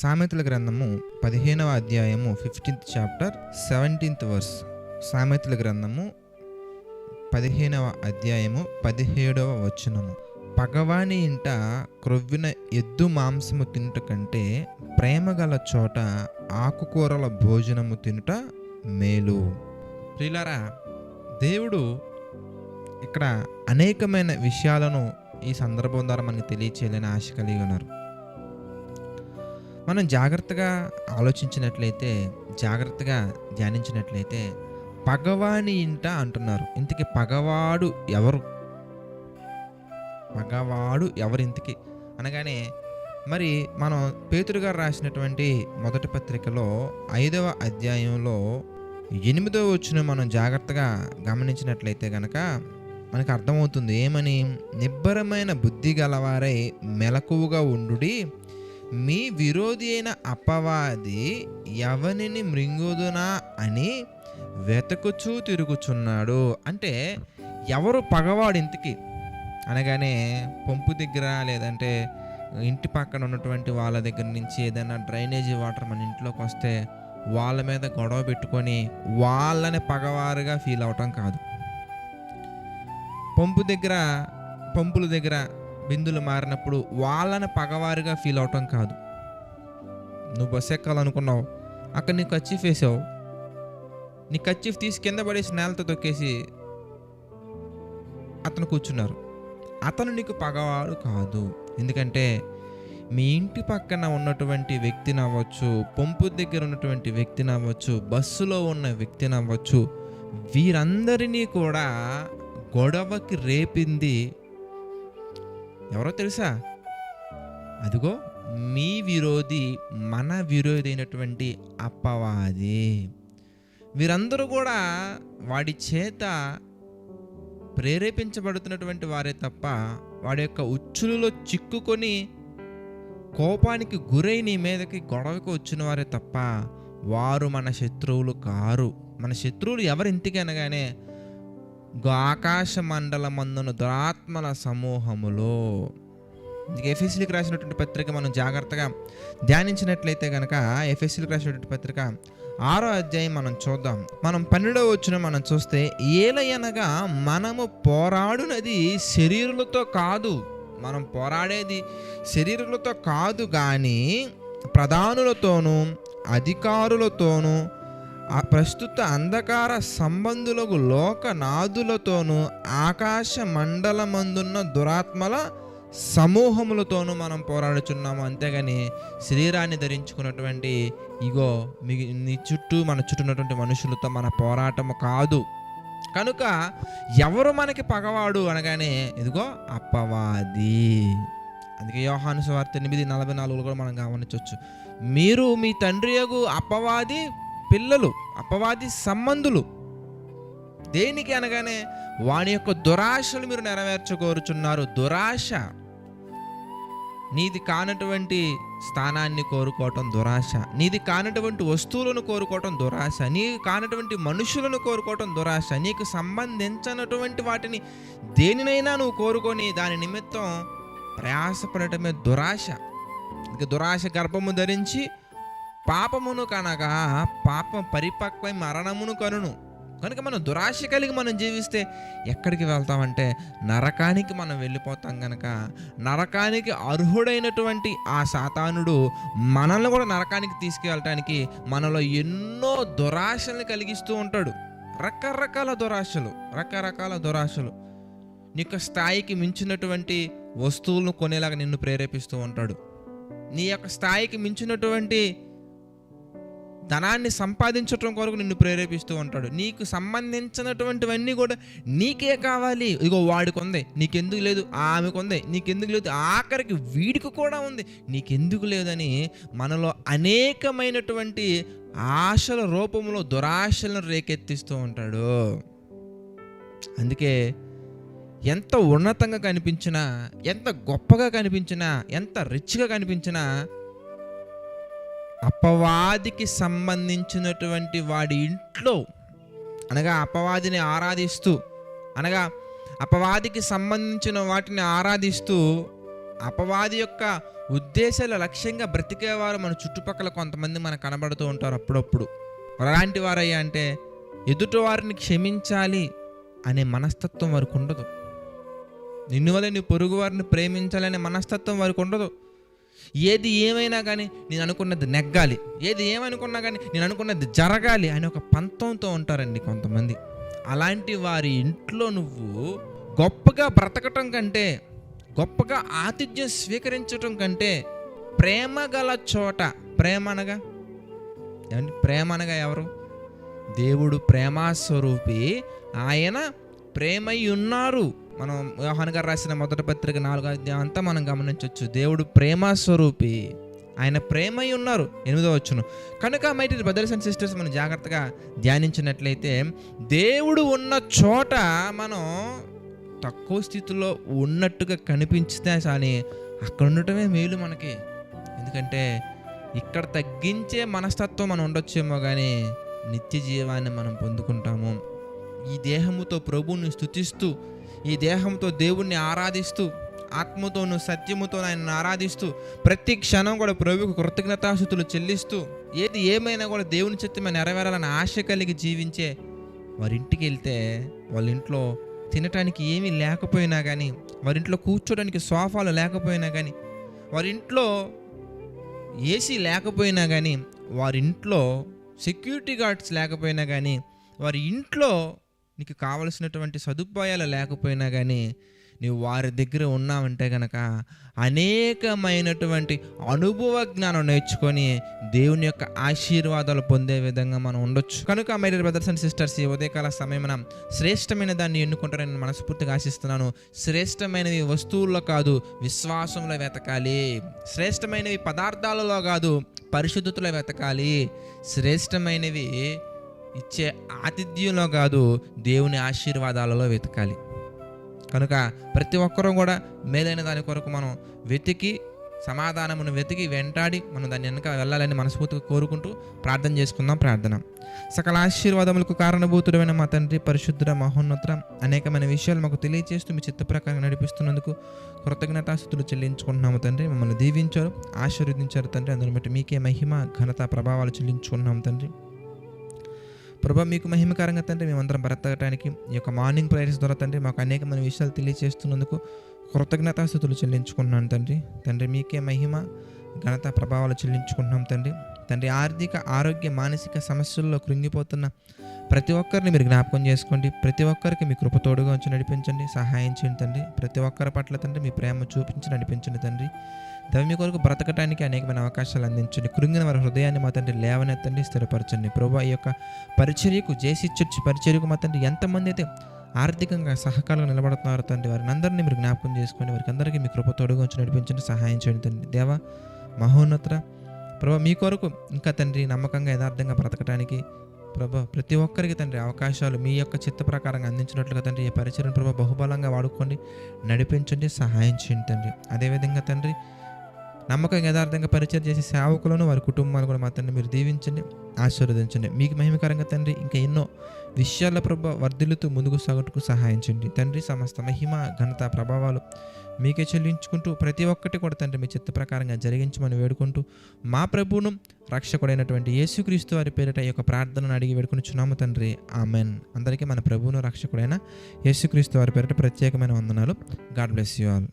సామెతల గ్రంథము 15వ అధ్యాయము 15th చాప్టర్ 17th వర్స్. సామెతల గ్రంథము 15వ అధ్యాయము 17వ వచనము. పగవాని ఇంట క్రొవ్విన ఎద్దు మాంసము తినుట కంటే ప్రేమగల చోట ఆకుకూరల భోజనము తినుట మేలు. ప్రియులారా, దేవుడు ఇక్కడ అనేకమైన విషయాలను ఈ సందర్భం ద్వారా మనకి తెలియచేయాలని ఆశ కలిగి ఉన్నారు. మనం జాగ్రత్తగా ఆలోచించినట్లయితే, జాగ్రత్తగా ధ్యానించినట్లయితే పగవాని ఇంట అంటున్నారు. ఇంతకీ పగవాడు ఎవరు? పగవాడు ఎవరు ఇంతకీ అనగానే, మరి మనం పేతురు గారు రాసినటువంటి మొదటి పత్రికలో 5వ అధ్యాయంలో 8వ వచనం మనం జాగ్రత్తగా గమనించినట్లయితే గనక మనకు అర్థమవుతుంది. ఏమని? నిబ్బరమైన బుద్ధి గలవారై మెలకువగా ఉండుడి, మీ విరోధి అయిన అపవాది ఎవనిని మృంగుదునా అని వెతకుచూ తిరుగుచున్నాడు. అంటే ఎవరు పగవాడు ఇంతకీ అనగానే, పంపు దగ్గర లేదంటే ఇంటి పక్కన ఉన్నటువంటి వాళ్ళ దగ్గర నుంచి ఏదైనా డ్రైనేజీ వాటర్ మన ఇంట్లోకి వస్తే వాళ్ళ మీద గొడవ పెట్టుకొని వాళ్ళని పగవారుగా ఫీల్ అవటం కాదు. పంపుల దగ్గర బిందులు మారినప్పుడు వాళ్ళని పగవారుగా ఫీల్ అవటం కాదు. నువ్వు బస్సు ఎక్కాలనుకున్నావు, అక్కడ నీ కర్చీఫ్ వేసావు, నీ కర్చీఫ్ తీసి కింద పడేసి నేలతో తొక్కేసి అతను కూర్చున్నారు. అతను నీకు పగవాడు కాదు. ఎందుకంటే మీ ఇంటి పక్కన ఉన్నటువంటి వ్యక్తిని అవ్వచ్చు, పంపు దగ్గర ఉన్నటువంటి వ్యక్తిని అవ్వచ్చు, బస్సులో ఉన్న వ్యక్తిని అవ్వచ్చు, వీరందరినీ కూడా గొడవకి రేపింది ఎవరో తెలుసా? అదిగో మీ విరోధి, మన విరోధి అయినటువంటి అపవాది. వీరందరూ కూడా వాడి చేత ప్రేరేపించబడుతున్నటువంటి వారే తప్ప, వాడి యొక్క ఉచ్చులలో చిక్కుకొని కోపానికి గురై నీ మీదకి గొడవకి వచ్చిన వారే తప్ప వారు మన శత్రువులు కారు. మన శత్రువులు ఎవరు ఇంటికి అనగానే, ఆకాశ మండలమందున దురాత్మల సమూహములో. ఎఫెసీయులకు రాసినటువంటి పత్రిక మనం జాగ్రత్తగా ధ్యానించినట్లయితే కనుక, ఎఫెసీయులకు రాసినటువంటి పత్రిక 6వ అధ్యాయం మనం చూద్దాం. మనం 12వ వచనం మనం చూస్తే, ఏలయనగా మనము పోరాడునది శరీరులతో కాదు. మనం పోరాడేది శరీరులతో కాదు కానీ ప్రధానులతోనూ అధికారులతోనూ ప్రస్తుత అంధకార సంబంధులకు లోకనాథులతోనూ ఆకాశ మండలమందున్న దురాత్మల సమూహములతోనూ మనం పోరాడుచున్నాము. అంతేగాని శరీరాన్ని ధరించుకున్నటువంటి ఇగో నీ చుట్టూ మన చుట్టూ ఉన్నటువంటి మనుషులతో మన పోరాటము కాదు. కనుక ఎవరు మనకి పగవాడు అనగానే, ఇదిగో అపవాది. అందుకే యోహాను సువార్త 8:44 కూడా మనం గమనించవచ్చు. మీరు మీ తండ్రి యగు అపవాది పిల్లలు, అపవాది సంబంధులు. దేనికి అనగానే, వాని యొక్క దురాశలు మీరు నెరవేర్చకోరుచున్నారు. దురాశ, నీది కానటువంటి స్థానాన్ని కోరుకోవటం దురాశ, నీది కానటువంటి వస్తువులను కోరుకోవటం దురాశ, నీకు కానటువంటి మనుషులను కోరుకోవటం దురాశ, నీకు సంబంధించినటువంటి వాటిని దేనినైనా నువ్వు కోరుకొని దాని నిమిత్తం ప్రయాసపడటమే దురాశ. ఇక దురాశ గర్భము ధరించి పాపమును కనగా పాపం పరిపక్వై మరణమును కనును. కనుక మనం దురాశ కలిగి మనం జీవిస్తే ఎక్కడికి వెళ్తామంటే నరకానికి మనం వెళ్ళిపోతాం. కనుక నరకానికి అర్హుడైనటువంటి ఆ సాతానుడు మనల్ని కూడా నరకానికి తీసుకెళ్ళటానికి మనలో ఎన్నో దురాశల్ని కలిగిస్తూ ఉంటాడు. రకరకాల దురాశలు. నీ యొక్క స్థాయికి మించినటువంటి వస్తువులను కొనేలాగా నిన్ను ప్రేరేపిస్తూ ఉంటాడు. నీ యొక్క స్థాయికి మించినటువంటి ధనాన్ని సంపాదించడం కొరకు నిన్ను ప్రేరేపిస్తూ ఉంటాడు. నీకు సంబంధించినటువంటివన్నీ కూడా నీకే కావాలి. ఇగో వాడికి ఉంది, నీకెందుకు లేదు, ఆమెకు ఉంది, నీకెందుకు లేదు, ఆఖరికి వీడికి కూడా ఉంది, నీకెందుకు లేదని మనలో అనేకమైనటువంటి ఆశల రూపంలో దురాశలను రేకెత్తిస్తూ ఉంటాడు. అందుకే ఎంత ఉన్నతంగా కనిపించినా, ఎంత గొప్పగా కనిపించినా, ఎంత రిచ్గా కనిపించినా, అపవాదికి సంబంధించినటువంటి వాడి ఇంట్లో అనగా అపవాదిని ఆరాధిస్తూ, అనగా అపవాదికి సంబంధించిన వాటిని ఆరాధిస్తూ, అపవాది యొక్క ఉద్దేశాలు లక్ష్యంగా బ్రతికేవారు మన చుట్టుపక్కల కొంతమంది మనకు కనబడుతూ ఉంటారు అప్పుడప్పుడు. అలాంటి వారయ్యా అంటే ఎదుటి వారిని క్షమించాలి అనే మనస్తత్వం వారికి ఉండదు. నిన్ను వల్ల నీ పొరుగు వారిని ప్రేమించాలనే మనస్తత్వం వారికి ఉండదు. ఏది ఏమైనా కానీ నేను అనుకున్నది నెగ్గాలి, ఏది ఏమనుకున్నా కానీ నేను అనుకున్నది జరగాలి అనే ఒక పంతంతో ఉంటారండి కొంతమంది. అలాంటి వారి ఇంట్లో నువ్వు గొప్పగా బ్రతకటం కంటే, గొప్పగా ఆతిథ్యం స్వీకరించటం కంటే, ప్రేమ గల చోట, ప్రేమ అనగా ఏమండి? ప్రేమ అనగా ఎవరు? దేవుడు ప్రేమాస్వరూపి, ఆయన ప్రేమై ఉన్నారు. మనం యోహాను గారు రాసిన మొదటి పత్రిక 4వ అధ్యాయం అంతా మనం గమనించవచ్చు. దేవుడు ప్రేమాస్వరూపి, ఆయన ప్రేమై ఉన్నారు. 8వ వచనం. కనుక my dear brothers and sisters, మనం జాగ్రత్తగా ధ్యానించినట్లయితే దేవుడు ఉన్న చోట మనం తక్కువ స్థితిలో ఉన్నట్టుగా కనిపించితే కానీ అక్కడ ఉండటమే మేలు మనకి. ఎందుకంటే ఇక్కడ తగ్గించే మనస్తత్వం మనం ఉండొచ్చేమో కానీ నిత్య జీవాన్ని మనం పొందుకుంటాము. ఈ దేహముతో ప్రభువుని స్తుతిస్తూ, ఈ దేహంతో దేవుణ్ణి ఆరాధిస్తూ, ఆత్మతోను సత్యముతో ఆయనను ఆరాధిస్తూ, ప్రతి క్షణం కూడా ప్రభువుకు కృతజ్ఞతాస్తుతులు చెల్లిస్తూ, ఏది ఏమైనా కూడా దేవుని చిత్తమే నెరవేరాలని ఆశ కలిగి జీవించే వారింటికి వెళ్తే, వాళ్ళ ఇంట్లో తినటానికి ఏమీ లేకపోయినా కానీ, వారింట్లో కూర్చోడానికి సోఫాలు లేకపోయినా కానీ, వారింట్లో ఏసీ లేకపోయినా కానీ, వారింట్లో సెక్యూరిటీ గార్డ్స్ లేకపోయినా కానీ, వారి ఇంట్లో నీకు కావలసినటువంటి సదుపాయాలు లేకపోయినా కానీ, నీవు వారి దగ్గర ఉన్నావంటే కనుక అనేకమైనటువంటి అనుభవ జ్ఞానం నేర్చుకొని దేవుని యొక్క ఆశీర్వాదాలు పొందే విధంగా మనం ఉండొచ్చు. కనుక my dear brothers and sisters, ఈ ఉదయకాల సమయమున శ్రేష్టమైన దాన్ని ఎన్నుకుంటారని నేను మనస్ఫూర్తిగా ఆశిస్తున్నాను. శ్రేష్టమైనవి వస్తువుల్లో కాదు, విశ్వాసంలో వెతకాలి. శ్రేష్టమైనవి పదార్థాలలో కాదు, పరిశుద్ధతలో వెతకాలి. శ్రేష్టమైనవి ఇచ్చే ఆతిథ్యంలో కాదు, దేవుని ఆశీర్వాదాలలో వెతకాలి. కనుక ప్రతి ఒక్కరూ కూడా మేలైన దాని కొరకు మనం వెతికి, సమాధానమును వెతికి వెంటాడి మనం దాన్ని వెనక వెళ్ళాలని మనస్ఫూర్తిగా కోరుకుంటూ ప్రార్థన చేసుకుందాం. ప్రార్థన. సకల ఆశీర్వాదములకు కారణభూతుడమైన మా తండ్రి, పరిశుద్ధుడ, మహోన్నత, అనేకమైన విషయాలు మాకు తెలియజేస్తూ మీ చిత్త ప్రకారం నడిపిస్తున్నందుకు కృతజ్ఞతాస్తుతులు చెల్లించుకుంటున్నాము తండ్రి. మమ్మల్ని దీవించారు, ఆశీర్వదించారు తండ్రి. అందుని బట్టి మీకే మహిమ, ఘనత, ప్రభావాలు చెల్లించుకుంటున్నాము తండ్రి. ప్రభా, మీకు మహిమకరంగా తండ్రి మేమందరం బ్రతకటానికి ఈ యొక్క మార్నింగ్ ప్రేయర్స్ ద్వారా తండ్రి మాకు అనేకమైన విషయాలు తెలియజేస్తున్నందుకు కృతజ్ఞతాస్తుతులు చెల్లించుకుంటున్నాను తండ్రి. తండ్రి మీకే మహిమ, ఘనత, ప్రభావాలు చెల్లించుకుంటున్నాం తండ్రి. తండ్రి ఆర్థిక, ఆరోగ్య, మానసిక సమస్యల్లో కృంగిపోతున్న ప్రతి ఒక్కరిని మీరు జ్ఞాపకం చేసుకోండి. ప్రతి ఒక్కరికి మీ కృప తోడుగా ఉంచి నడిపించండి, సహాయం చేయండి తండ్రి. ప్రతి ఒక్కరి పట్ల తండ్రి మీ ప్రేమ చూపించి నడిపించండి తండ్రి. మీ కొరకు బ్రతకటానికి అనేకమైన అవకాశాలు అందించండి. కృంగిన వారి హృదయాన్ని మా తండ్రి లేవనెత్తండి, స్థిరపరచండి. ప్రభువా, ఈ యొక్క పరిచర్యకు, జేసీ చర్చ్ పరిచర్యకు మా తండ్రి ఎంతమంది అయితే ఆర్థికంగా సహకారంగా నిలబడుతున్నారు తండ్రి, వారిని అందరినీ మీరు జ్ఞాపకం చేసుకోండి. వారికి అందరికీ మీ కృప తోడుగా ఉంచి నడిపించండి, సహాయం చేయండి తండ్రి. దేవా, మహోన్నత ప్రభా, మీ కొరకు ఇంకా తండ్రి నమ్మకంగా, యథార్థంగా బ్రతకటానికి ప్రభా ప్రతి ఒక్కరికి తండ్రి అవకాశాలు మీ యొక్క చిత్త ప్రకారంగా అందించినట్లుగా తండ్రి ఈ పరిచర్యను ప్రభా బహుబలంగా వాడుకోండి, నడిపించండి, సహాయం చేయండి తండ్రి. అదేవిధంగా తండ్రి నమ్మకంగా, యథార్థంగా పరిచయం చేసే సేవకులను, వారి కుటుంబాలు కూడా మా తండ్రి మీరు దీవించండి, ఆశీర్వదించండి. మీకు మహిమకరంగా తండ్రి ఇంకా ఎన్నో విషయాల ప్రభా వర్ధిల్లుతూ ముందుకు సాగుటకు సహాయం చేయండి తండ్రి. సమస్త మహిమ, ఘనత, ప్రభావాలు మీకే చెల్లించుకుంటూ ప్రతి ఒక్కటి కూడా తండ్రి మీ చిత్త ప్రకారంగా జరిగించమని వేడుకుంటూ మా ప్రభువును రక్షకుడైనటువంటి యేసుక్రీస్తు వారి పేరిట ఈ యొక్క ప్రార్థనను అడిగి వేడుకొనిచున్నాము తండ్రి. ఆమెన్. అందరికీ మన ప్రభువును రక్షకుడైన యేసుక్రీస్తు వారి పేరిట ప్రత్యేకమైన వందనాలు. God bless you all.